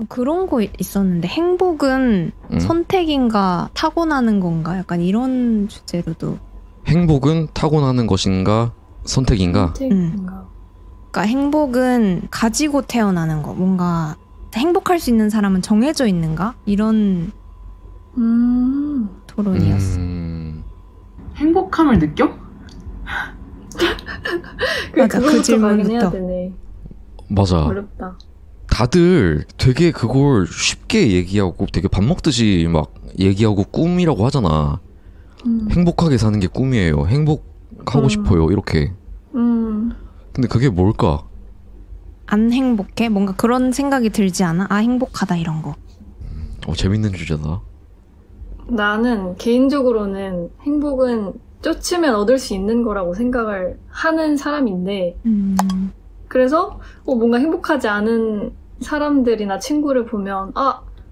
그런 거 있었는데 행복은 선택인가 타고나는 건가? 약간 이런 주제로도. 행복은 타고나는 것인가 선택인가? 그러니까 행복은 가지고 태어나는 거. 뭔가 행복할 수 있는 사람은 정해져 있는가? 이런 토론이었어. 행복함을 느껴? 맞아, 그 질문부터 해야 되네. 맞아. 어렵다. 다들 되게 그걸 쉽게 얘기하고 되게 밥 먹듯이 막 얘기하고 꿈이라고 하잖아. 행복하게 사는 게 꿈이에요. 행복하고 싶어요. 이렇게. 근데 그게 뭘까? 안 행복해? 뭔가 그런 생각이 들지 않아? 아, 행복하다 이런 거. 재밌는 주제다. 나는 개인적으로는 행복은 쫓으면 얻을 수 있는 거라고 생각을 하는 사람인데 그래서 뭔가 행복하지 않은 사람들이나 친구를 보면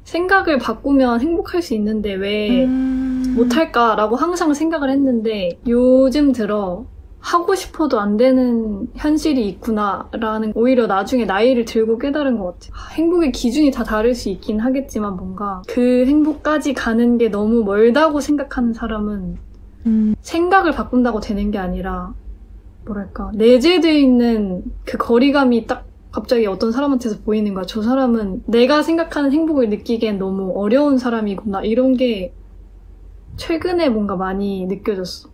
생각을 바꾸면 행복할 수 있는데 왜 못할까라고 항상 생각을 했는데 요즘 들어 하고 싶어도 안 되는 현실이 있구나라는 오히려 나중에 나이를 들고 깨달은 것 같아. 행복의 기준이 다 다를 수 있긴 하겠지만 뭔가 그 행복까지 가는 게 너무 멀다고 생각하는 사람은 생각을 바꾼다고 되는 게 아니라 뭐랄까 내재되어 있는 그 거리감이 딱 갑자기 어떤 사람한테서 보이는 거야. 저 사람은 내가 생각하는 행복을 느끼기엔 너무 어려운 사람이구나. 이런 게 최근에 뭔가 많이 느껴졌어.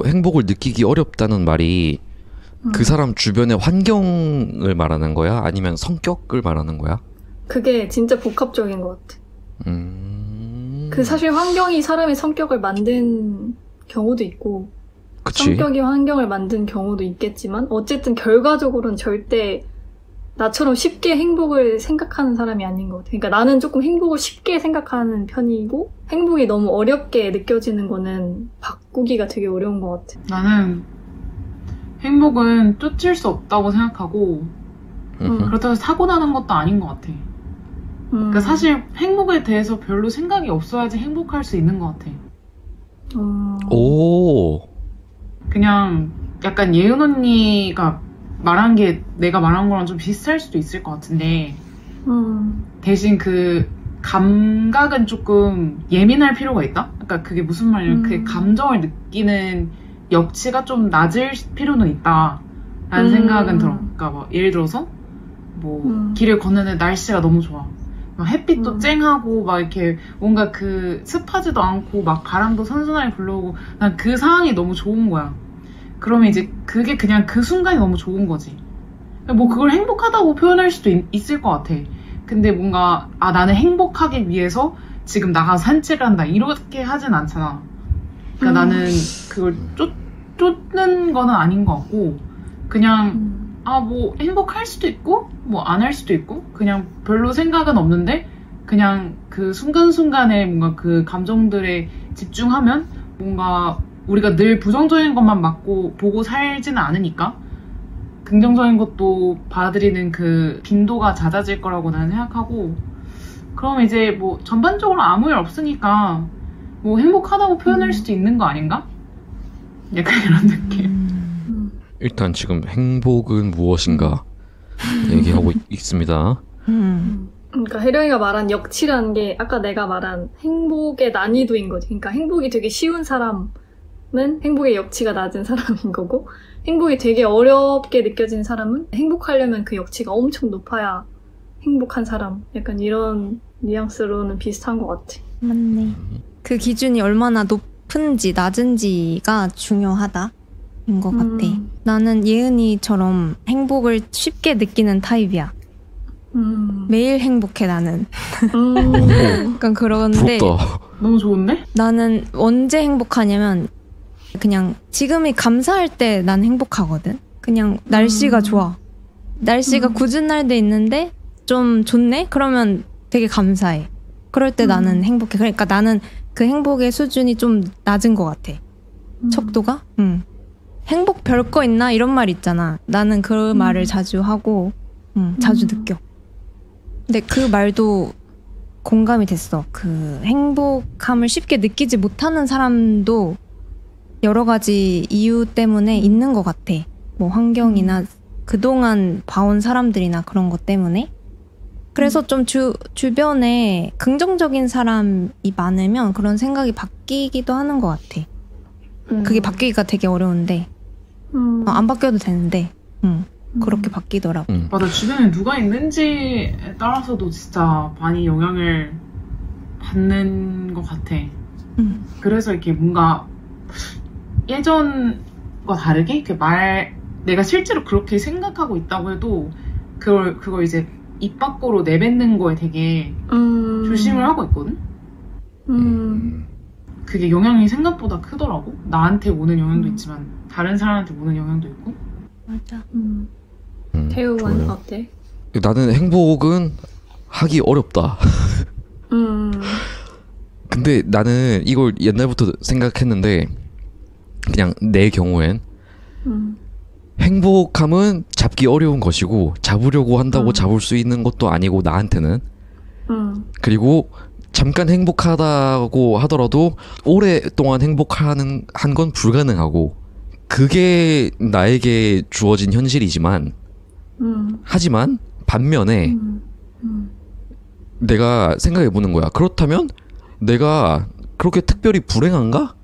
행복을 느끼기 어렵다는 말이 그 사람 주변의 환경을 말하는 거야? 아니면 성격을 말하는 거야? 그게 진짜 복합적인 것 같아. 그 사실 환경이 사람의 성격을 만든 경우도 있고 그치? 성격이 환경을 만든 경우도 있겠지만 어쨌든 결과적으로는 절대 나처럼 쉽게 행복을 생각하는 사람이 아닌 것 같아. 그러니까 나는 조금 행복을 쉽게 생각하는 편이고 행복이 너무 어렵게 느껴지는 거는 바꾸기가 되게 어려운 것 같아. 나는 행복은 쫓을 수 없다고 생각하고 그렇다고 해서 타고나는 것도 아닌 것 같아. 그러니까 사실 행복에 대해서 별로 생각이 없어야지 행복할 수 있는 것 같아. 그냥 약간 예은 언니가 말한 게 내가 말한 거랑 좀 비슷할 수도 있을 것 같은데 대신 그 감각은 조금 예민할 필요가 있다? 그러니까 그게 무슨 말이냐면 그 감정을 느끼는 역치가 좀 낮을 필요는 있다라는 생각은 들어. 그러니까 뭐 예를 들어서 뭐 길을 걷는데 날씨가 너무 좋아. 막 햇빛도 쨍하고 막 이렇게 뭔가 그 습하지도 않고 막 바람도 선선하게 불러오고 난 그 상황이 너무 좋은 거야. 그러면 이제 그게 그냥 그 순간이 너무 좋은 거지. 뭐 그걸 행복하다고 표현할 수도 있을 것 같아. 근데 뭔가 나는 행복하기 위해서 지금 나가서 산책을 한다 이렇게 하진 않잖아. 그러니까 나는 그걸 쫓는 거는 아닌 것 같고 그냥 뭐 행복할 수도 있고 뭐 안 할 수도 있고 그냥 별로 생각은 없는데 그냥 그 순간순간에 뭔가 그 감정들에 집중하면 뭔가 우리가 늘 부정적인 것만 보고 살지는 않으니까 긍정적인 것도 받아들이는 그 빈도가 잦아질 거라고 나는 생각하고 그럼 이제 뭐 전반적으로 아무 일 없으니까 뭐 행복하다고 표현할 수도 있는 거 아닌가? 약간 이런 느낌. 일단 지금 행복은 무엇인가 얘기하고 있습니다. 그러니까 혜령이가 말한 역치라는 게 아까 내가 말한 행복의 난이도인 거지. 그러니까 행복이 되게 쉬운 사람은 행복의 역치가 낮은 사람인 거고 행복이 되게 어렵게 느껴지는 사람은 행복하려면 그 역치가 엄청 높아야 행복한 사람. 약간 이런 뉘앙스로는 비슷한 것 같아. 맞네. 그 기준이 얼마나 높은지 낮은지가 중요하다. 인 것 같아. 나는 예은이처럼 행복을 쉽게 느끼는 타입이야. 매일 행복해 나는. 약간 그런데 부럽다. 너무 좋은데? 나는 언제 행복하냐면 그냥 지금이 감사할 때 난 행복하거든. 그냥 날씨가 좋아. 날씨가 굳은 날도 있는데 좀 좋네? 그러면 되게 감사해. 그럴 때 나는 행복해. 그러니까 나는 그 행복의 수준이 좀 낮은 것 같아. 척도가? 행복 별거 있나? 이런 말 있잖아. 나는 그 말을 자주 하고 자주 느껴. 근데 그 말도 공감이 됐어. 그 행복함을 쉽게 느끼지 못하는 사람도 여러 가지 이유 때문에 있는 것 같아. 뭐 환경이나 그동안 봐온 사람들이나 그런 것 때문에. 그래서 좀 주변에 긍정적인 사람이 많으면 그런 생각이 바뀌기도 하는 것 같아. 그게 바뀌기가 되게 어려운데 안 바뀌어도 되는데 그렇게 바뀌더라고. 맞아. 주변에 누가 있는지에 따라서도 진짜 많이 영향을 받는 것 같아. 그래서 이렇게 뭔가 예전과 다르게 이렇게 내가 실제로 그렇게 생각하고 있다고 해도 그걸 이제 입 밖으로 내뱉는 거에 되게 조심을 하고 있거든? 그게 영향이 생각보다 크더라고. 나한테 오는 영향도 있지만 다른 사람한테 오는 영향도 있고. 맞아. 태우는 어때? 나는 행복은 하기 어렵다. 근데 나는 이걸 옛날부터 생각했는데 그냥 내 경우엔 행복함은 잡기 어려운 것이고 잡으려고 한다고 잡을 수 있는 것도 아니고 나한테는 그리고 잠깐 행복하다고 하더라도 오랫동안 행복한 건 불가능하고 그게 나에게 주어진 현실이지만 하지만 반면에 내가 생각해보는 거야. 그렇다면 내가 그렇게 특별히 불행한가?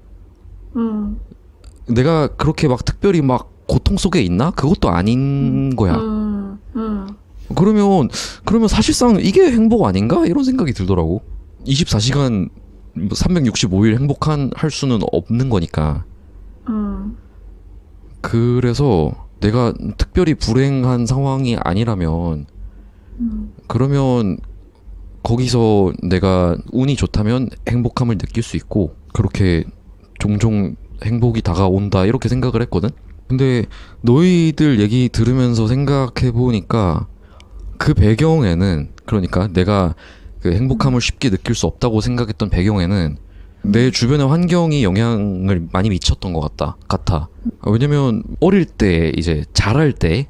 내가 그렇게 막 특별히 막 고통 속에 있나? 그것도 아닌 거야. 그러면 사실상 이게 행복 아닌가? 이런 생각이 들더라고. 24시간 365일 할 수는 없는 거니까. 그래서 내가 특별히 불행한 상황이 아니라면 그러면 거기서 내가 운이 좋다면 행복함을 느낄 수 있고 그렇게 종종 행복이 다가온다 이렇게 생각을 했거든. 근데 너희들 얘기 들으면서 생각해 보니까 그 배경에는 그러니까 내가 그 행복함을 쉽게 느낄 수 없다고 생각했던 배경에는 내 주변의 환경이 영향을 많이 미쳤던 것 같아. 왜냐면 어릴 때 이제 자랄 때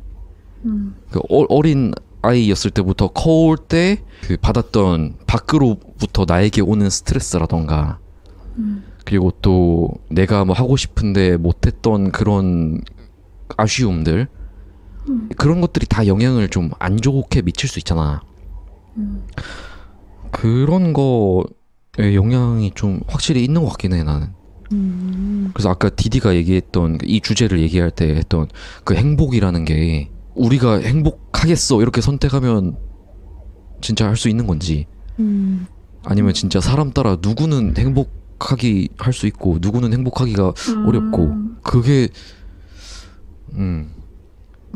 그 어린 아이였을 때부터 커올 때 그 받았던 밖으로부터 나에게 오는 스트레스라던가 그리고 또 내가 뭐 하고 싶은데 못했던 그런 아쉬움들 그런 것들이 다 영향을 좀 안 좋게 미칠 수 있잖아. 그런 거에 영향이 좀 확실히 있는 것 같긴 해 나는. 그래서 아까 디디가 얘기했던 이 주제를 얘기할 때 했던 그 행복이라는 게 우리가 행복하겠어 이렇게 선택하면 진짜 할 수 있는 건지 아니면 진짜 사람 따라 누구는 행복하기 할 수 있고 누구는 행복하기가 어렵고 그게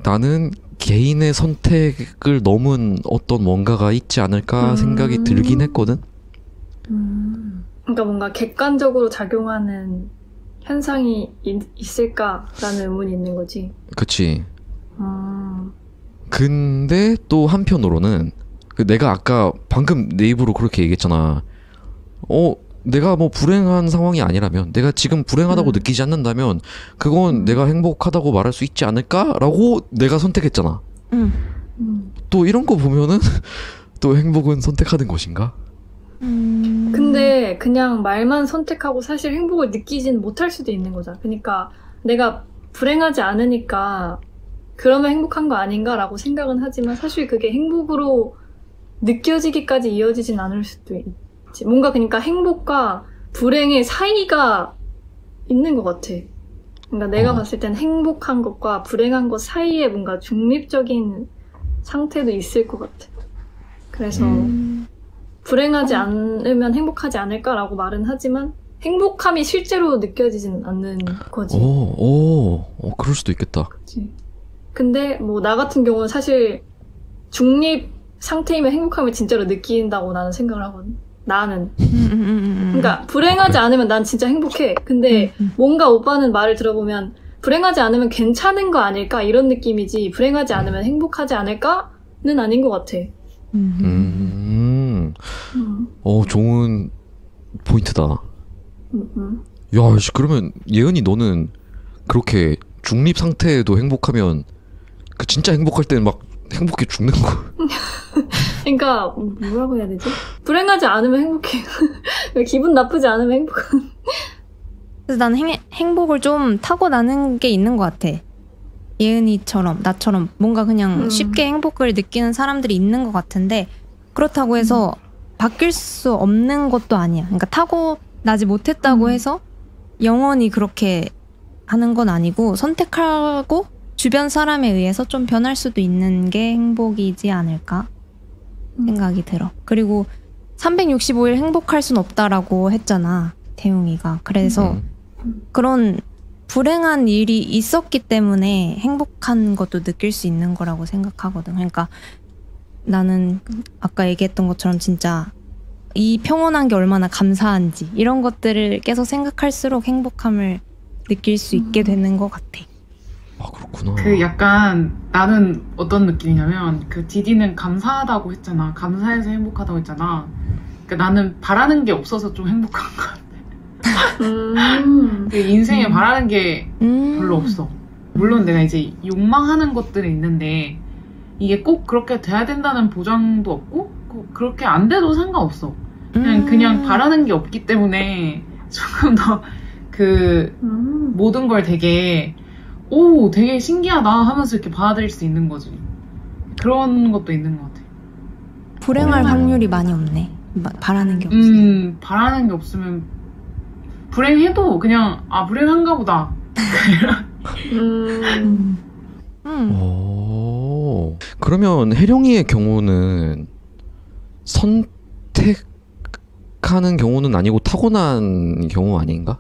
나는 개인의 선택을 넘은 어떤 뭔가가 있지 않을까 생각이 들긴 했거든. 그러니까 뭔가 객관적으로 작용하는 현상이 있을까라는 의문이 있는 거지. 그치. 근데 또 한편으로는 내가 아까 방금 내 입으로 그렇게 얘기했잖아. 내가 뭐 불행한 상황이 아니라면 내가 지금 불행하다고 느끼지 않는다면 그건 내가 행복하다고 말할 수 있지 않을까라고 내가 선택했잖아. 또 이런 거 보면은 또 행복은 선택하는 것인가? 근데 그냥 말만 선택하고 사실 행복을 느끼지는 못할 수도 있는 거잖아. 그러니까 내가 불행하지 않으니까 그러면 행복한 거 아닌가라고 생각은 하지만 사실 그게 행복으로 느껴지기까지 이어지진 않을 수도 있지. 뭔가 그러니까 행복과 불행의 사이가 있는 것 같아. 그러니까 내가 봤을 땐 행복한 것과 불행한 것 사이에 뭔가 중립적인 상태도 있을 것 같아. 그래서 불행하지 않으면 행복하지 않을까라고 말은 하지만 행복함이 실제로 느껴지진 않는 거지. 그럴 수도 있겠다. 그치. 근데 뭐 나 같은 경우는 사실 중립 상태이면 행복함을 진짜로 느낀다고 나는 생각을 하거든. 나는. 그러니까 불행하지 않으면 난 진짜 행복해. 근데 뭔가 오빠는 말을 들어보면 불행하지 않으면 괜찮은 거 아닐까 이런 느낌이지 불행하지 않으면 행복하지 않을까는 아닌 것 같아. 좋은 포인트다. 야, 그러면 예은이 너는 그렇게 중립 상태에도 행복하면 그 진짜 행복할 때는 막 행복해 죽는 거. 그러니까 뭐라고 해야 되지? 불행하지 않으면 행복해. 기분 나쁘지 않으면 행복한. 그래서 나는 행복을 좀 타고나는 게 있는 것 같아. 예은이처럼 나처럼 뭔가 그냥 쉽게 행복을 느끼는 사람들이 있는 것 같은데 그렇다고 해서 바뀔 수 없는 것도 아니야. 그러니까 타고나지 못했다고 해서 영원히 그렇게 하는 건 아니고 선택하고 주변 사람에 의해서 좀 변할 수도 있는 게 행복이지 않을까 생각이 들어. 그리고 365일 행복할 순 없다라고 했잖아, 태용이가. 그래서 그런 불행한 일이 있었기 때문에 행복한 것도 느낄 수 있는 거라고 생각하거든. 그러니까 나는 아까 얘기했던 것처럼 진짜 이 평온한 게 얼마나 감사한지 이런 것들을 계속 생각할수록 행복함을 느낄 수 있게 되는 것 같아. 아, 그렇구나. 그 약간 나는 어떤 느낌이냐면 그 디디는 감사하다고 했잖아. 감사해서 행복하다고 했잖아. 그러니까 나는 바라는 게 없어서 좀 행복한 것 같아. 그 인생에 바라는 게 별로 없어. 물론 내가 이제 욕망하는 것들이 있는데 이게 꼭 그렇게 돼야 된다는 보장도 없고 그렇게 안 돼도 상관없어. 그냥 바라는 게 없기 때문에 조금 더 그 모든 걸 되게 되게 신기하다 하면서 이렇게 받아들일 수 있는 거지. 그런 것도 있는 것 같아. 불행할 확률이 많이 없네. 바라는 게 없으면. 바라는 게 없으면 불행해도 그냥 불행한가 보다. 그러면 혜령이의 경우는 선택하는 경우는 아니고 타고난 경우 아닌가?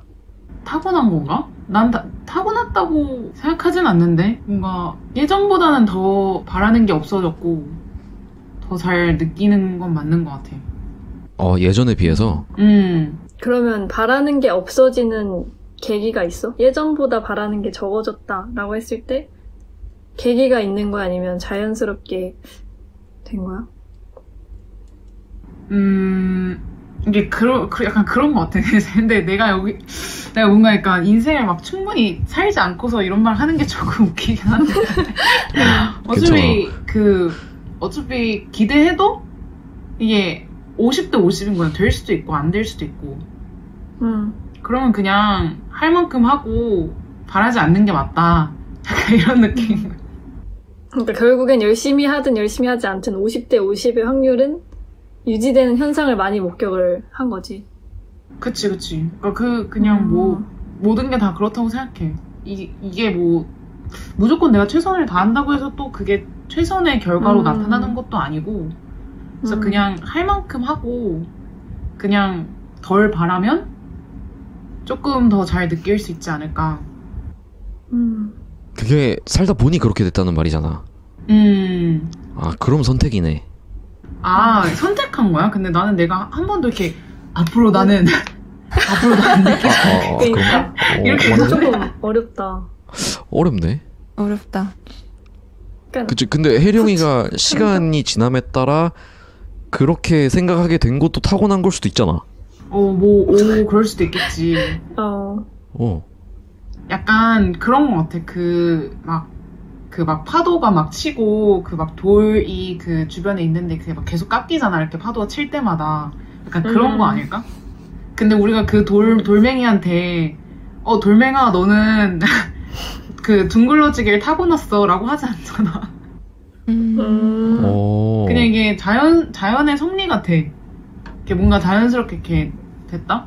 타고난 건가? 난 타고났다고 생각하진 않는데 뭔가 예전보다는 더 바라는 게 없어졌고 더 잘 느끼는 건 맞는 것 같아. 예전에 비해서? 그러면 바라는 게 없어지는 계기가 있어? 예전보다 바라는 게 적어졌다라고 했을 때 계기가 있는 거야? 아니면 자연스럽게 된 거야? 이게 약간 그런 것 같아. 근데 내가 뭔가 약간 인생을 막 충분히 살지 않고서 이런 말 하는 게 조금 웃기긴 한데. 어차피 기대해도 이게 50대 50인 거야. 될 수도 있고 안 될 수도 있고. 그러면 그냥 할 만큼 하고 바라지 않는 게 맞다. 약간 이런 느낌. 그러니까 결국엔 열심히 하든 열심히 하지 않든 50대 50의 확률은 유지되는 현상을 많이 목격을 한 거지. 그치. 그러니까 그냥 모든 게 다 그렇다고 생각해. 이게 무조건 내가 최선을 다한다고 해서 또 그게 최선의 결과로 나타나는 것도 아니고, 그래서 그냥 할 만큼 하고 그냥 덜 바라면 조금 더 잘 느낄 수 있지 않을까. 그게 살다 보니 그렇게 됐다는 말이잖아. 그럼 선택이네. 선택한 거야? 근데 나는 내가 한 번도 이렇게 앞으로 나는 느끼지 그러니까 이렇게 조금 어렵다. 어렵네. 어렵다. 그치. 근데 혜령이가 시간이 지남에 따라 그렇게 생각하게 된 것도 타고난 걸 수도 있잖아. 그럴 수도 있겠지. 약간 그런 것 같아. 막 파도가 막 치고 돌이 그 주변에 있는데 그게 막 계속 깎이잖아. 이렇게 파도가 칠 때마다. 약간 그런 거 아닐까? 근데 우리가 그 돌멩이한테 돌멩아 너는 그 둥글러지기를 타고났어 라고 하지 않잖아. 그냥 이게 자연의 섭리 같아. 이게 뭔가 자연스럽게 이렇게 됐다?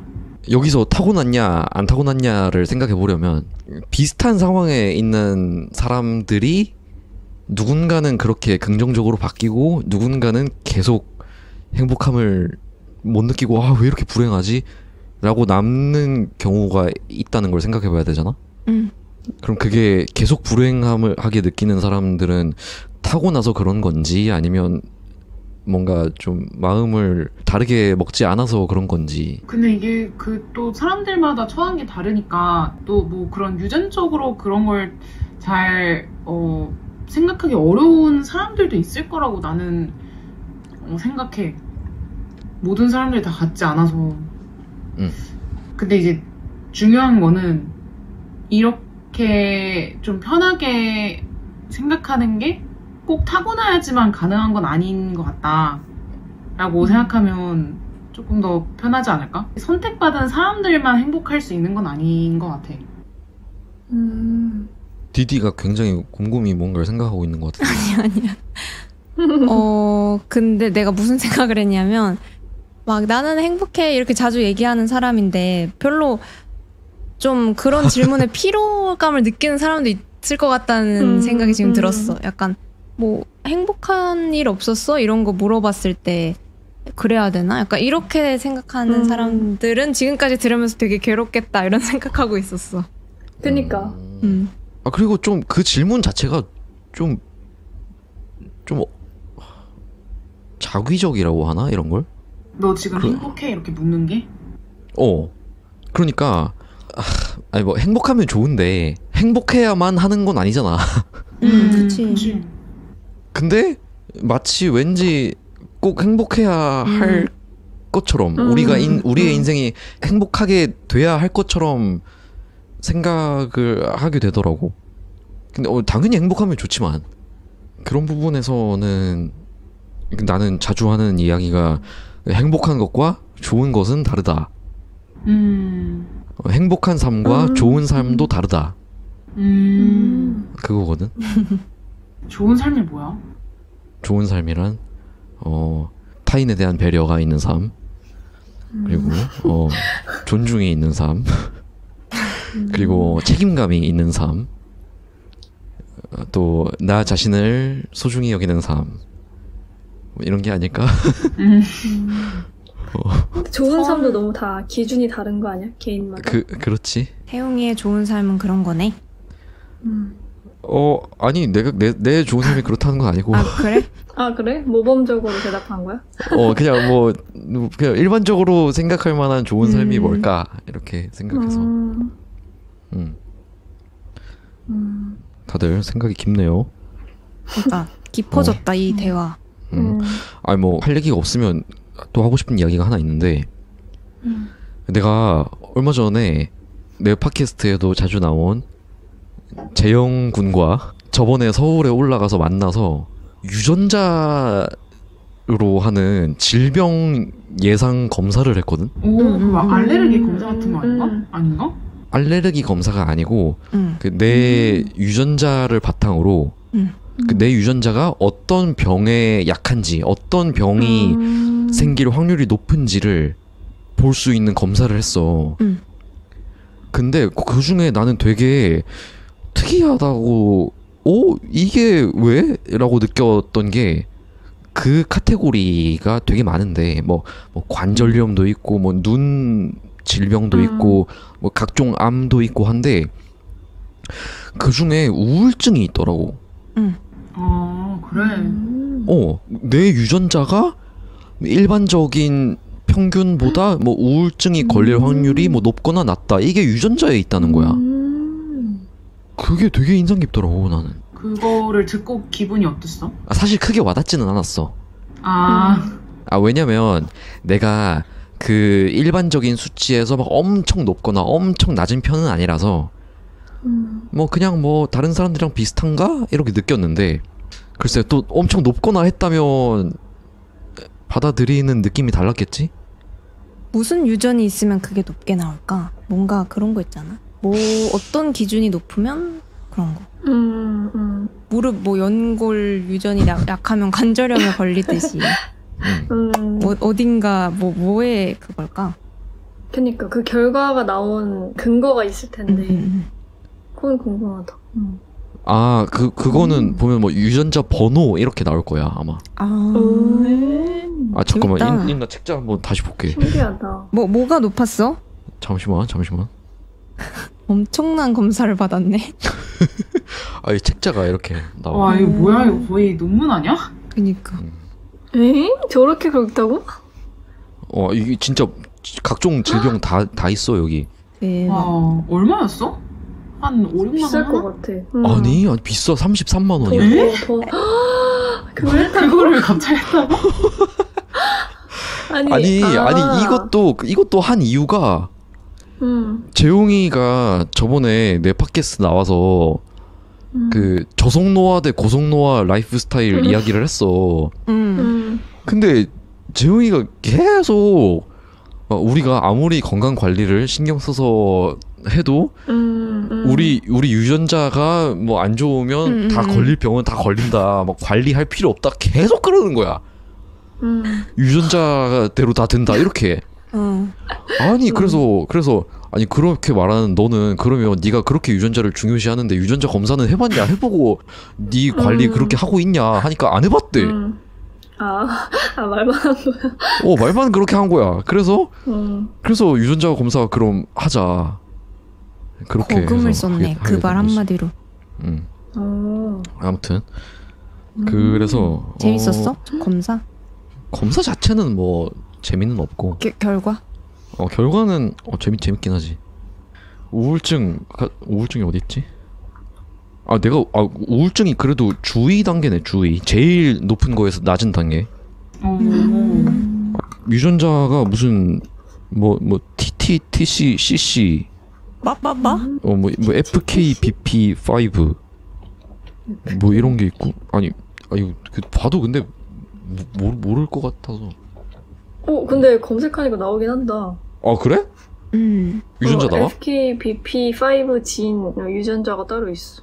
여기서 타고났냐 안 타고났냐를 생각해 보려면 비슷한 상황에 있는 사람들이 누군가는 그렇게 긍정적으로 바뀌고 누군가는 계속 행복함을 못 느끼고 왜 이렇게 불행하지? 라고 남는 경우가 있다는 걸 생각해 봐야 되잖아? 그럼 그게 계속 불행함을 하게 느끼는 사람들은 타고나서 그런 건지 아니면 뭔가 좀 마음을 다르게 먹지 않아서 그런 건지. 근데 이게 또 사람들마다 처한 게 다르니까 또 그런 유전적으로 그런 걸 잘 생각하기 어려운 사람들도 있을 거라고 나는 생각해. 모든 사람들이 다 같지 않아서. 근데 이제 중요한 거는 이렇게 좀 편하게 생각하는 게 꼭 타고나야지만 가능한 건 아닌 것 같다 라고 생각하면 조금 더 편하지 않을까? 선택받은 사람들만 행복할 수 있는 건 아닌 것 같아. 디디가 굉장히 곰곰이 뭔가를 생각하고 있는 것 같아. 아니야. 근데 내가 무슨 생각을 했냐면 막 나는 행복해 이렇게 자주 얘기하는 사람인데 별로 좀 그런 질문에 피로감을 느끼는 사람도 있을 것 같다는 생각이 지금 들었어. 약간 뭐 행복한 일 없었어? 이런 거 물어봤을 때 그래야 되나? 약간 이렇게 생각하는 사람들은 지금까지 들으면서 되게 괴롭겠다 이런 생각하고 있었어. 그니까. 아 그리고 좀 그 질문 자체가 좀 자기적이라고 하나 이런 걸? 너 지금 행복해 이렇게 묻는 게? 그러니까 아니 뭐 행복하면 좋은데 행복해야만 하는 건 아니잖아. 그치. 근데 마치 왠지 꼭 행복해야 할 것처럼 우리의 인생이 행복하게 돼야 할 것처럼 생각을 하게 되더라고. 근데 당연히 행복하면 좋지만 그런 부분에서는 나는 자주 하는 이야기가 행복한 것과 좋은 것은 다르다. 행복한 삶과 좋은 삶도 다르다. 그거거든. 좋은 삶이 뭐야? 좋은 삶이란 타인에 대한 배려가 있는 삶, 그리고 존중이 있는 삶, 그리고 책임감이 있는 삶, 또 나 자신을 소중히 여기는 삶, 뭐 이런 게 아닐까? 좋은 삶도 너무 다 기준이 다른 거 아니야? 개인마다. 그렇지. 태용이의 좋은 삶은 그런 거네. 아니 내 좋은 삶이 그렇다는 건 아니고. 아 그래? 아 그래? 모범적으로 대답한 거야? 그냥 그냥 일반적으로 생각할 만한 좋은 삶이 뭘까 이렇게 생각해서. 다들 생각이 깊네요. 그러니까 깊어졌다 이 대화. 아니 뭐 할 얘기가 없으면 또 하고 싶은 이야기가 하나 있는데, 내가 얼마 전에 내 팟캐스트에도 자주 나온 재영 군과 저번에 서울에 올라가서 만나서 유전자로 하는 질병 예상 검사를 했거든. 막 알레르기 검사 같은 거 아닌가? 알레르기 검사가 아니고 내 유전자를 바탕으로 내 유전자가 어떤 병에 약한지, 어떤 병이 생길 확률이 높은지를 볼 수 있는 검사를 했어. 근데 그 중에 나는 되게 특이하다고, 이게 왜? 라고 느꼈던 게, 그 카테고리가 되게 많은데, 뭐 관절염도 있고, 뭐 눈 질병도 있고, 뭐 각종 암도 있고 한데, 그 중에 우울증이 있더라고. 아, 그래. 내 유전자가 일반적인 평균보다 뭐 우울증이 걸릴 확률이 뭐 높거나 낮다. 이게 유전자에 있다는 거야. 그게 되게 인상 깊더라고, 나는. 그거를 듣고 기분이 어땠어? 사실 크게 와닿지는 않았어. 왜냐면 내가 그 일반적인 수치에서 막 엄청 높거나 엄청 낮은 편은 아니라서 뭐 그냥 뭐 다른 사람들이랑 비슷한가? 이렇게 느꼈는데, 글쎄 또 엄청 높거나 했다면 받아들이는 느낌이 달랐겠지? 무슨 유전이 있으면 그게 높게 나올까? 뭔가 그런 거 있잖아. 뭐 어떤 기준이 높으면 그런 거. 무릎 뭐 연골 유전이 약하면 관절염에 걸리듯이. 어딘가 뭐에 그걸까? 그니까 그 결과가 나온 근거가 있을 텐데. 그건 궁금하다. 그거는 보면 뭐 유전자 번호 이렇게 나올 거야, 아마. 잠깐만, 나 책자 한번 다시 볼게. 신기하다. 뭐가 높았어? 잠시만. 엄청난 검사를 받았네. 이 책자가 이렇게 나와. 와, 이거 뭐야? 이거 거의 논문 아니야? 그니까. 저렇게 그렇다고? 이게 진짜 각종 질병 다 있어, 여기. 대박. 얼마였어? 한 5, 6만 원? 비쌀 것 같아. 아니 비싸. 33만 원이야. 그거를 갑자기 했다고? 아니 이것도 한 이유가 재용이가 저번에 내 팟캐스트 나와서 그 저속노화 대 고속노화 라이프 스타일 이야기를 했어. 근데 재용이가 계속 우리가 아무리 건강 관리를 신경 써서 해도 우리 유전자가 뭐 안 좋으면 다 걸릴 병은 다 걸린다. 막 관리할 필요 없다. 계속 그러는 거야. 유전자대로 다 된다. 이렇게. 아니 그래서 아니 그렇게 말하는 너는 그러면 네가 그렇게 유전자를 중요시하는데 유전자 검사는 해봤냐? 해보고 네 관리 그렇게 하고 있냐? 하니까 안 해봤대. 말만 한 거야. 말만 그렇게 한 거야. 그래서 유전자 검사 그럼 하자. 그렇게 거금을 썼네. 그 말 한마디로. 아무튼 그래서 재밌었어? 검사 자체는 뭐 재미는 없고 결과? 결과는 재밌긴 하지. 우울증이 어디 있지? 우울증이 그래도 주의 단계네. 주의 제일 높은 거에서 낮은 단계. 유전자가 무슨 뭐 TT, TC, CC 뭐 FKBP5 뭐 이런 게 있고 아니 봐도 근데 모를 것 같아서. 근데 검색하니까 나오긴 한다. 그래? 유전자 나와? FKBP5 진 유전자가 따로 있어.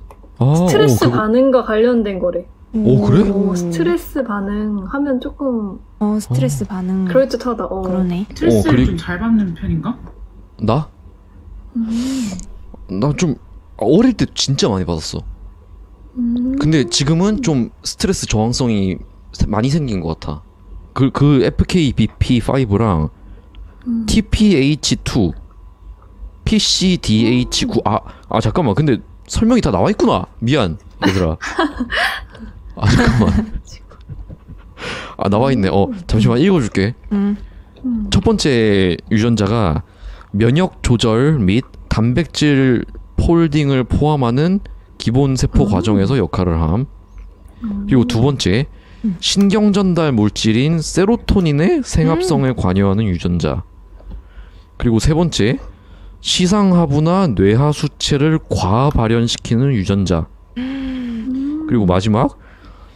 스트레스 반응과 관련된 거래. 그래? 스트레스 반응하면 조금 스트레스 반응 그럴듯하다. 그러네. 스트레스를 좀 잘 받는 편인가? 나? 나 좀 어릴 때 진짜 많이 받았어. 근데 지금은 좀 스트레스 저항성이 많이 생긴 것 같아. 그 FKBP5랑 TPH2, PCDH9 잠깐만 근데 설명이 다 나와 있구나. 미안 얘들아. 잠깐만. 나와 있네. 잠시만 읽어줄게. 첫 번째 유전자가 면역 조절 및 단백질 폴딩을 포함하는 기본 세포 과정에서 역할을 함. 그리고 두 번째 신경 전달 물질인 세로토닌의 생합성에 관여하는 유전자. 그리고 세 번째 시상하부나 뇌하수체를 과아 발현시키는 유전자. 그리고 마지막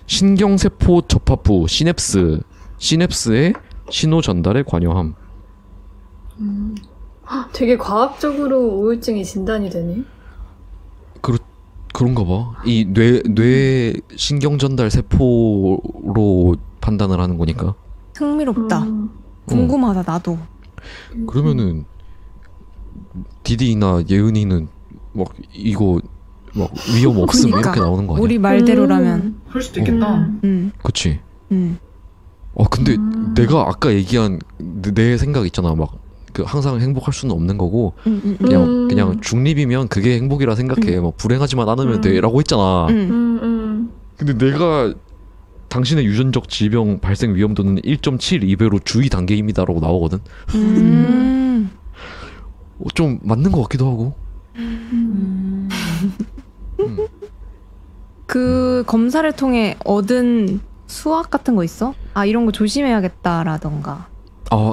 신경세포 접합부 시냅스의 신호 전달에 관여함. 되게 과학적으로 우울증이 진단이 되네. 그런가 봐. 이 뇌 신경 전달 세포로 판단을 하는 거니까. 흥미롭다. 궁금하다 나도. 그러면은 디디나 예은이는 막 이거 막 위험 없음 그러니까, 이렇게 나오는 거 아니야? 우리 말대로라면. 그럴 수도 있겠다. 그치. 근데 내가 아까 얘기한 내 생각 있잖아. 막 그 항상 행복할 수는 없는 거고 그냥 중립이면 그게 행복이라 생각해. 뭐 불행하지만 않으면 돼라고 했잖아. 근데 내가 당신의 유전적 질병 발생 위험도는 1.72배로 주의 단계입니다라고 나오거든. 좀 맞는 것 같기도 하고. 그 검사를 통해 얻은 수학 같은 거 있어? 이런 거 조심해야겠다라던가.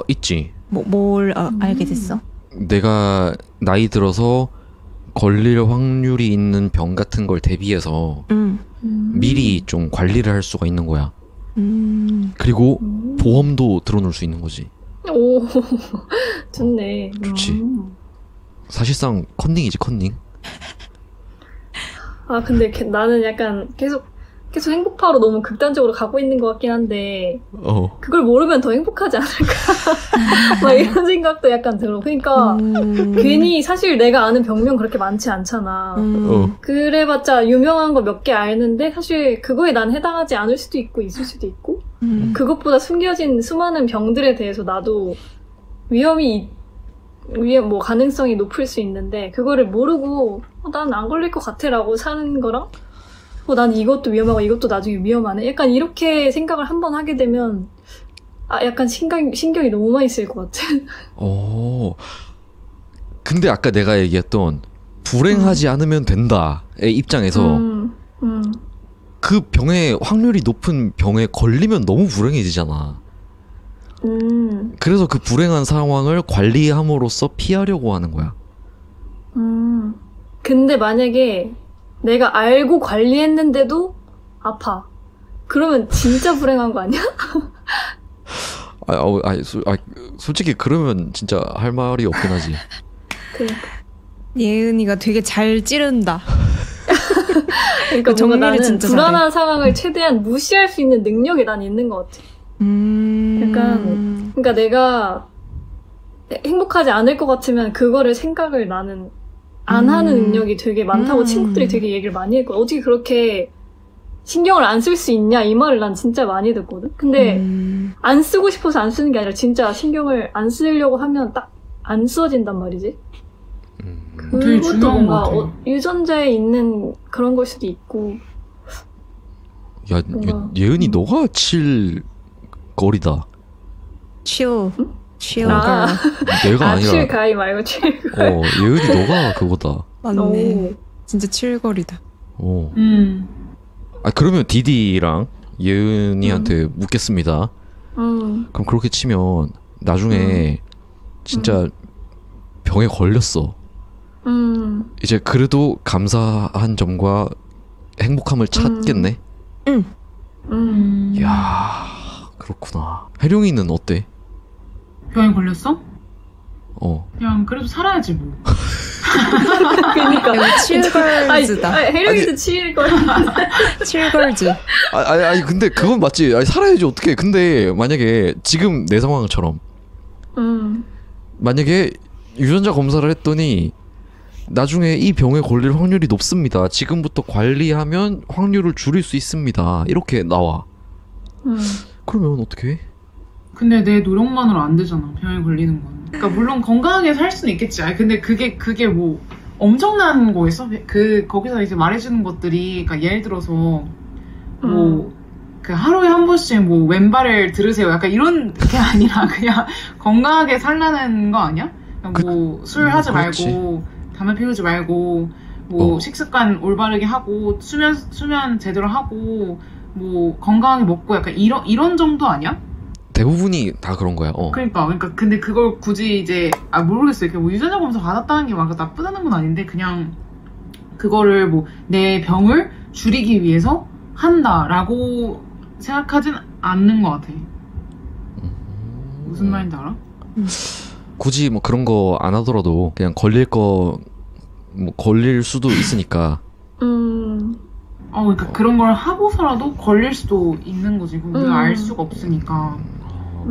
있지. 뭘 알게 됐어? 내가 나이 들어서 걸릴 확률이 있는 병 같은 걸 대비해서 미리 좀 관리를 할 수가 있는 거야. 그리고 보험도 들어놓을 수 있는 거지. 오, 좋네. 좋지. 사실상 컨닝이지, 컨닝. 근데 나는 약간 계속 행복파로 너무 극단적으로 가고 있는 것 같긴 한데 그걸 모르면 더 행복하지 않을까 막 이런 생각도 약간 들어. 그러니까 괜히 사실 내가 아는 병명 그렇게 많지 않잖아. 그래봤자 유명한 거 몇 개 알는데 사실 그거에 난 해당하지 않을 수도 있고 있을 수도 있고 그것보다 숨겨진 수많은 병들에 대해서 나도 뭐 가능성이 높을 수 있는데 그거를 모르고 난 안 걸릴 것 같아 라고 사는 거랑 난 이것도 위험하고 이것도 나중에 위험하네. 약간 이렇게 생각을 한번 하게 되면 약간 신경이 너무 많이 쓰일 것 같아. 근데 아까 내가 얘기했던 불행하지 않으면 된다의 입장에서 그 병에 확률이 높은 병에 걸리면 너무 불행해지잖아. 그래서 그 불행한 상황을 관리함으로써 피하려고 하는 거야. 근데 만약에 내가 알고 관리했는데도 아파. 그러면 진짜 불행한 거 아니야? 솔직히 그러면 진짜 할 말이 없긴 하지. 예은이가 되게 잘 찌른다. 그러니까 정리를 나는 진짜 불안한 잘해. 상황을 최대한 무시할 수 있는 능력이 난 있는 것 같아. 그러니까 내가 행복하지 않을 것 같으면 그거를 생각을 나는 안 하는 능력이 되게 많다고 친구들이 되게 얘기를 많이 했거든. 어떻게 그렇게 신경을 안 쓸 수 있냐 이 말을 난 진짜 많이 듣거든. 근데 안 쓰고 싶어서 안 쓰는 게 아니라 진짜 신경을 안 쓰려고 하면 딱 안 쓰어진단 말이지. 되게 그것도 중요한 것 뭔가 같아. 유전자에 있는 그런 걸 수도 있고. 야, 예은이 너가 칠 거리다. chill 걸. 내가 아니라. 칠 가이 말고 칠 가이. 예은이 너가 그거다. 맞네. 오. 진짜 칠거리다. 그러면 디디랑 예은이한테 묻겠습니다. 그럼 그렇게 치면 나중에 진짜 병에 걸렸어. 이제 그래도 감사한 점과 행복함을 찾겠네. 이야, 그렇구나. 혜룡이는 어때? 병에 걸렸어? 어. 그냥 그래도 살아야지 뭐. 그러니까 여기 칠걸즈다. 혜령이도 칠걸. 칠걸즈. 아니 근데 그건 맞지. 아니 살아야지 어떻게. 근데 만약에 지금 내 상황처럼 만약에 유전자 검사를 했더니 나중에 이 병에 걸릴 확률이 높습니다. 지금부터 관리하면 확률을 줄일 수 있습니다. 이렇게 나와. 그러면 어떻게 해? 근데 내 노력만으로 안 되잖아. 병에 걸리는 건. 그러니까 물론 건강하게 살 수는 있겠지. 아니 근데 그게 뭐 엄청난 거였어? 거기서 이제 말해주는 것들이, 그러니까 예를 들어서 뭐 그 하루에 한 번씩 뭐 왼발을 들으세요. 약간 이런 게 아니라 그냥 건강하게 살라는 거 아니야? 뭐 술 하지 말고 담배 피우지 말고 뭐 식습관 올바르게 하고 수면 제대로 하고 뭐 건강하게 먹고 약간 이런 정도 아니야? 대부분이 다 그런 거야. 그러니까 근데 그걸 굳이 이제 모르겠어요. 이렇게 뭐 유전자 검사 받았다는 게 막 나쁘다는 건 아닌데 그냥 그거를 뭐 내 병을 줄이기 위해서 한다라고 생각하진 않는 것 같아. 무슨 말인지 알아? 굳이 뭐 그런 거 안 하더라도 그냥 뭐 걸릴 수도 있으니까. 그러니까 그런 걸 하고서라도 걸릴 수도 있는 거지. 우리가 알 수가 없으니까.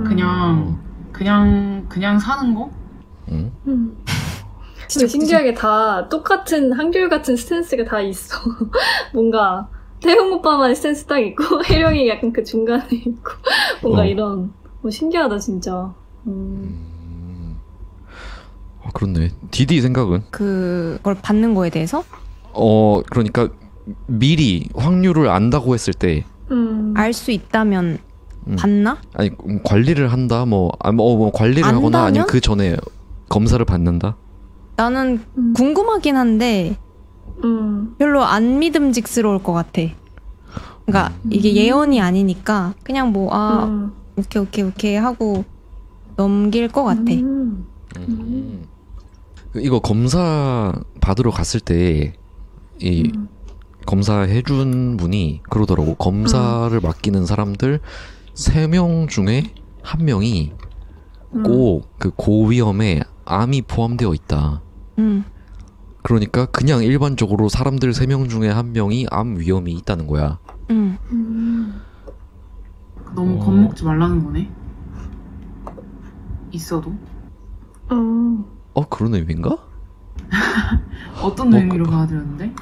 그냥 사는 거? 진짜 신기하게 다 똑같은 한결같은 스탠스가 다 있어. 뭔가 태용 오빠만 스탠스 딱 있고 혜령이 약간 그 중간에 있고 뭔가 이런 신기하다 진짜. 그렇네. 디디 생각은? 그걸 받는 거에 대해서? 그러니까 미리 확률을 안다고 했을 때 알 수 있다면 받나? 아니 관리를 한다 뭐 관리를 안다면? 하거나 아니면 그 전에 검사를 받는다. 나는 궁금하긴 한데 별로 안 믿음직스러울 것 같아. 그러니까 이게 예언이 아니니까 그냥 뭐 오케이 하고 넘길 것 같아. 이거 검사 받으러 갔을 때 이 검사해준 분이 그러더라고. 검사를 맡기는 사람들 3명 중에 1명이 꼭 그 고위험에 암이 포함되어 있다. 그러니까 그냥 일반적으로 사람들 3명 중에 1명이 암 위험이 있다는 거야. 너무 겁먹지 말라는 거네. 있어도. 그런 의미인가? 어떤 의미로 받아들였는데?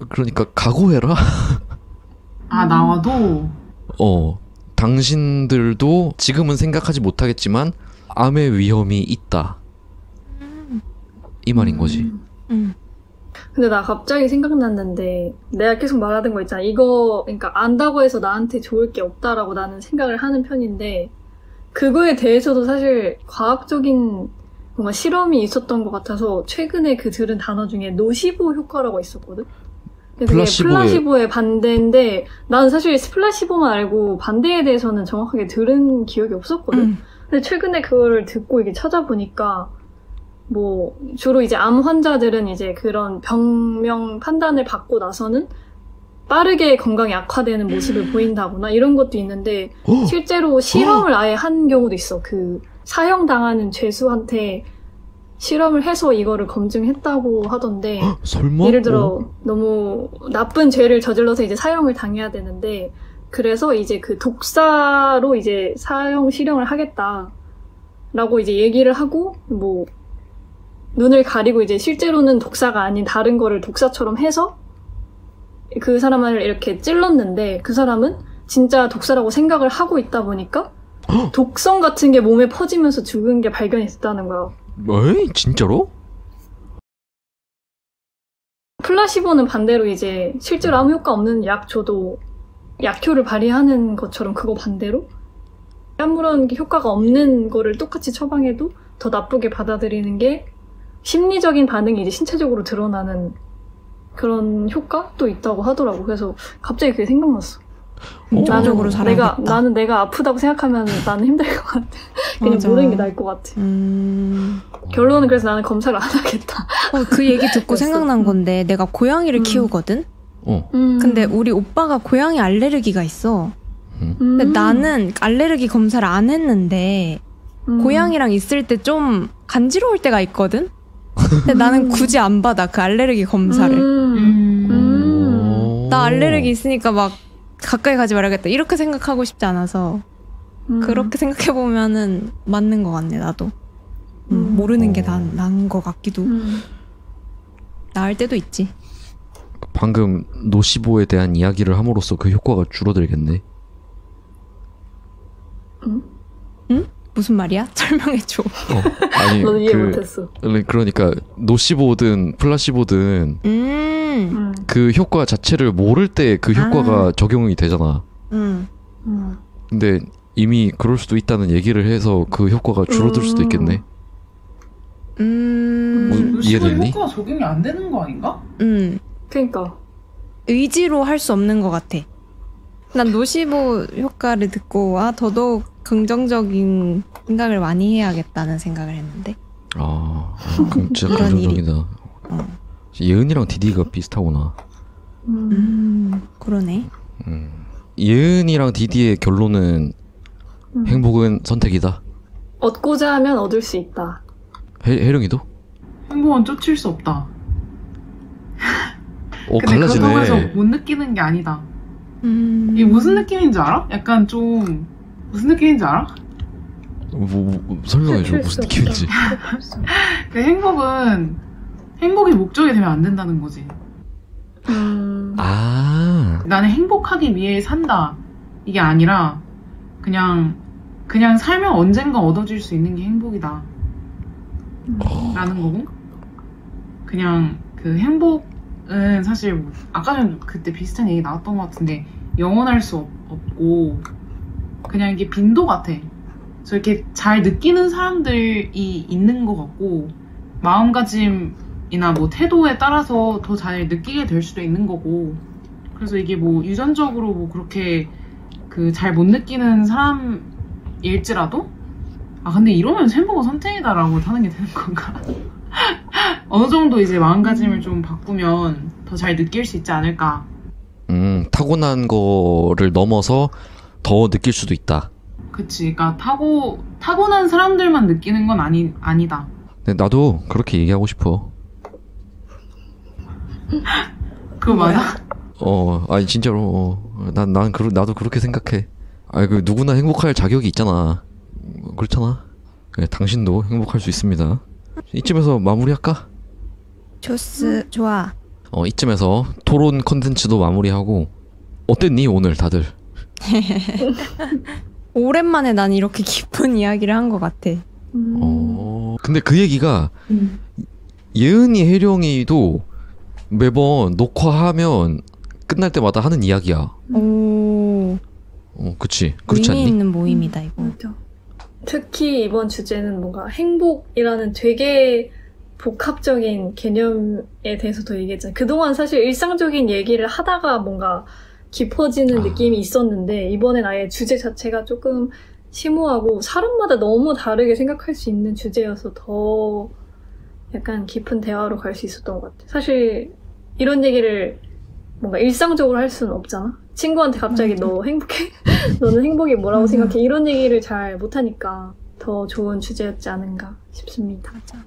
그러니까 각오해라. 나와도? 당신들도 지금은 생각하지 못하겠지만 암의 위험이 있다. 이 말인 거지. 근데 나 갑자기 생각났는데 내가 계속 말하던 거 있잖아. 이거 그러니까 안다고 해서 나한테 좋을 게 없다라고 나는 생각을 하는 편인데 그거에 대해서도 사실 과학적인 뭔가 실험이 있었던 것 같아서 최근에 들은 단어 중에 노시보 효과라고 있었거든? 그게 플라시보의 반대인데 나는 사실 플라시보만 알고 반대에 대해서는 정확하게 들은 기억이 없었거든? 근데 최근에 그거를 듣고 이게 찾아보니까 뭐 주로 이제 암 환자들은 이제 그런 병명 판단을 받고 나서는 빠르게 건강이 악화되는 모습을 보인다거나 이런 것도 있는데 실제로 실험을 아예 한 경우도 있어. 그 사형당하는 죄수한테 실험을 해서 이거를 검증했다고 하던데 설마? 예를 들어 너무 나쁜 죄를 저질러서 이제 사형을 당해야 되는데 그래서 이제 그 독사로 이제 사형 실형을 하겠다라고 이제 얘기를 하고 뭐 눈을 가리고 이제 실제로는 독사가 아닌 다른 거를 독사처럼 해서 그 사람을 이렇게 찔렀는데 그 사람은 진짜 독사라고 생각을 하고 있다 보니까 독성 같은 게 몸에 퍼지면서 죽은 게 발견이 됐다는 거야. 에이? 진짜로? 플라시보는 반대로 이제 실제로 아무 효과 없는 약 줘도 약효를 발휘하는 것처럼 그거 반대로 아무런 효과가 없는 거를 똑같이 처방해도 더 나쁘게 받아들이는 게 심리적인 반응이 이제 신체적으로 드러나는 그런 효과도 있다고 하더라고. 그래서 갑자기 그게 생각났어. 긍정적으로 살아야겠다. 나는 내가 아프다고 생각하면 나는 힘들 것 같아. 그냥 맞아. 모르는 게 나을 것 같아. 결론은 그래서 나는 검사를 안 하겠다. 그 얘기 듣고 생각난 건데 내가 고양이를 키우거든? 근데 우리 오빠가 고양이 알레르기가 있어. 근데 나는 알레르기 검사를 안 했는데 고양이랑 있을 때 좀 간지러울 때가 있거든? 근데 나는 굳이 안 받아 그 알레르기 검사를. 나 알레르기 있으니까 막 가까이 가지 말아야겠다 이렇게 생각하고 싶지 않아서 그렇게 생각해보면은 맞는 것 같네 나도. 모르는 게 나은 것 같기도. 나을 때도 있지. 방금 노시보에 대한 이야기를 함으로써 그 효과가 줄어들겠네. 응? 무슨 말이야? 설명해줘. 아니, 너는 이해 못했어. 그러니까 노시보든 플라시보든 그 효과 자체를 모를 때 그 효과가 적용이 되잖아. 근데 이미 그럴 수도 있다는 얘기를 해서 그 효과가 줄어들 수도 있겠네. 이해됐니? 효과가 적용이 안 되는 거 아닌가? 그러니까 의지로 할 수 없는 것 같아. 난 노시보 효과를 듣고 더더욱 긍정적인 생각을 많이 해야겠다는 생각을 했는데. 진짜 긍정적이다. 예은이랑 디디가 비슷하구나. 그러네. 예은이랑 디디의 결론은 행복은 선택이다. 얻고자 하면 얻을 수 있다. 혜령이도? 행복은 쫓을 수 없다. 근데 갈라지네. 그렇다고 해서 못 느끼는 게 아니다. 이게 무슨 느낌인지 알아? 약간 좀 무슨 느낌인지 알아? 설명해줘. 무슨 느낌인지. 그 행복이 목적이 되면 안 된다는 거지. 나는 행복하기 위해 산다 이게 아니라 그냥 살면 언젠가 얻어질 수 있는 게 행복이다 라는 거고, 그냥 그 행복은 사실 뭐 아까 전 그때 비슷한 얘기 나왔던 것 같은데 영원할 수 없고 그냥 이게 빈도 같아. 그래서 이렇게 잘 느끼는 사람들이 있는 것 같고 마음가짐이나 뭐 태도에 따라서 더 잘 느끼게 될 수도 있는 거고, 그래서 이게 뭐 유전적으로 뭐 그렇게 그 잘 못 느끼는 사람일지라도 근데 이러면 행복은 선택이다라고 하는 게 되는 건가? 어느 정도 이제 마음가짐을 좀 바꾸면 더 잘 느낄 수 있지 않을까. 타고난 거를 넘어서 더 느낄 수도 있다. 그치. 그러니까 타고난 사람들만 느끼는 건 아니다. 근데 나도 그렇게 얘기하고 싶어. 그거 맞아? 아니 진짜로. 나도 그렇게 생각해. 그 누구나 행복할 자격이 있잖아. 그렇잖아. 그래, 당신도 행복할 수 있습니다. 이쯤에서 마무리할까? 좋아. 이쯤에서 토론 컨텐츠도 마무리하고. 어땠니 오늘 다들? 오랜만에 난 이렇게 깊은 이야기를 한 것 같아. 근데 그 얘기가 예은이 혜령이도 매번 녹화하면 끝날 때마다 하는 이야기야. 그치. 그렇지 않니? 의미 있는 모임이다 이거. 맞아. 특히 이번 주제는 뭔가 행복이라는 되게 복합적인 개념에 대해서 더 얘기했잖아. 그동안 사실 일상적인 얘기를 하다가 뭔가 깊어지는 느낌이 있었는데 이번엔 아예 주제 자체가 조금 심오하고 사람마다 너무 다르게 생각할 수 있는 주제여서 더 약간 깊은 대화로 갈 수 있었던 것 같아. 사실 이런 얘기를 뭔가 일상적으로 할 수는 없잖아. 친구한테 갑자기 너 행복해? 너는 행복이 뭐라고 생각해? 이런 얘기를 잘 못하니까 더 좋은 주제였지 않은가 싶습니다. 맞아.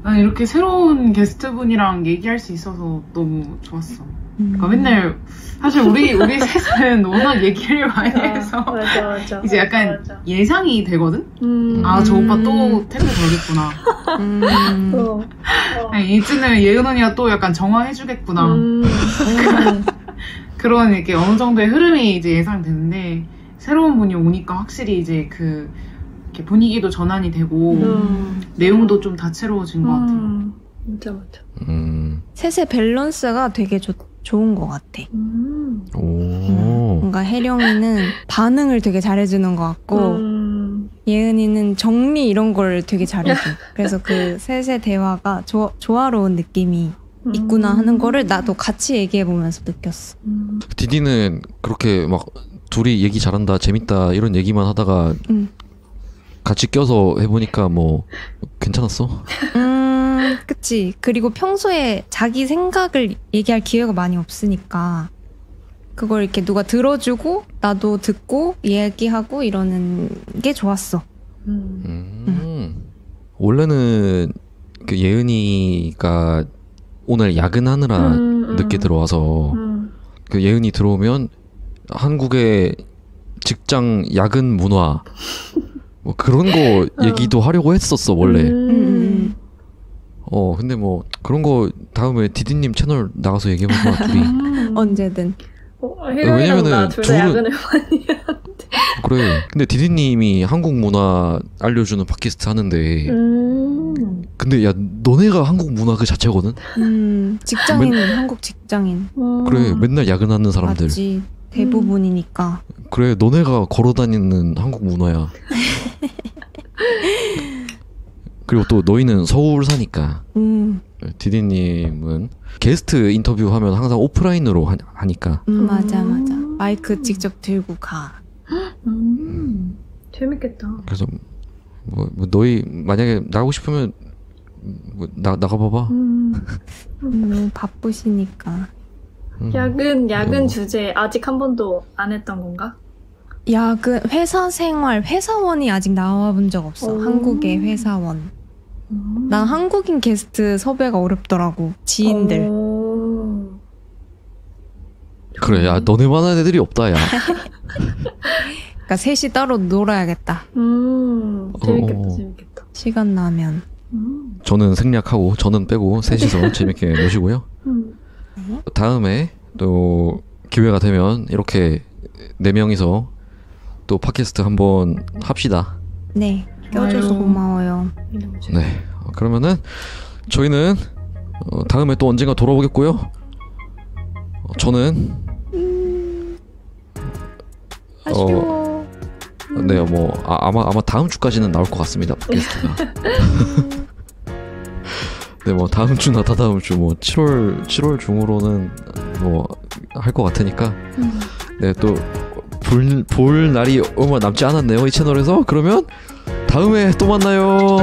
난 이렇게 새로운 게스트분이랑 얘기할 수 있어서 너무 좋았어. 그러니까 맨날 사실 우리 셋은 워낙 얘기를 많이 해서 맞아. 이제 약간 맞아. 예상이 되거든? 아, 저 오빠 또 태그 걸겠구나. 아니, 이쯤은 예은 언니가 또 약간 정화해주겠구나. 그런 이렇게 어느 정도의 흐름이 이제 예상되는데, 새로운 분이 오니까 확실히 이제 이렇게 분위기도 전환이 되고, 내용도 좀 다채로워진 것 같아요. 맞아. 셋의 밸런스가 되게 좋은 것 같아. 뭔가 혜령이는 반응을 되게 잘해주는 것 같고, 예은이는 정리 이런 걸 되게 잘해줘. 그래서 그 셋의 대화가 조화로운 느낌이 있구나 하는 거를 나도 같이 얘기해보면서 느꼈어. 디디는 그렇게 막 둘이 얘기 잘한다, 재밌다 이런 얘기만 하다가 같이 껴서 해보니까 뭐 괜찮았어? 그치. 그리고 평소에 자기 생각을 얘기할 기회가 많이 없으니까 그걸 이렇게 누가 들어주고 나도 듣고 얘기하고 이러는 게 좋았어. 원래는 그 예은이가 오늘 야근하느라 늦게 들어와서 그 예은이 들어오면 한국의 직장 야근 문화 뭐 그런 거 얘기도 하려고 했었어 원래. 근데 뭐 그런 거 다음에 디디님 채널 나가서 얘기해보자 둘이. 언제든. 왜냐면은 둘 다 야근을 많이 하는데. 그래. 근데 디디님이 한국 문화 알려주는 팟캐스트 하는데 근데 야 너네가 한국 문화 그 자체거든? 직장인 한국 직장인. 그래 맨날 야근하는 사람들. 맞지. 대부분이니까. 그래 너네가 걸어다니는 한국 문화야. 그리고 또 너희는 서울 사니까 디디님은 게스트 인터뷰하면 항상 오프라인으로 하니까 맞아 마이크 직접 들고 가. 재밌겠다. 그래서 뭐 너희 만약에 나가고 싶으면 뭐 나가봐봐. 너무 바쁘시니까. 야근 주제 아직 한 번도 안 했던 건가? 야근 회사 생활 회사원이 아직 나와본 적 없어. 한국의 회사원. 난 한국인 게스트 섭외가 어렵더라고. 지인들. 그래 야 너네만한 애들이 없다 야. 그러니까 셋이 따로 놀아야겠다. 재밌겠다. 시간 나면. 저는 생략하고 저는 빼고 셋이서 재밌게 노시고요. 다음에 또 기회가 되면 이렇게 4명이서 또 팟캐스트 한번 합시다. 네. 껴줘서 고마워요. 네. 그러면은 저희는 다음에 또 언젠가 돌아오겠고요. 저는 아쉬워. 네, 뭐 아마 다음 주까지는 나올 것 같습니다. 팟캐스트가. 네, 뭐 다음 주나 다다음 주 뭐 7월 중으로는 뭐 할 것 같으니까. 네, 또 볼 날이 얼마 남지 않았네요 이 채널에서. 그러면 다음에 또 만나요.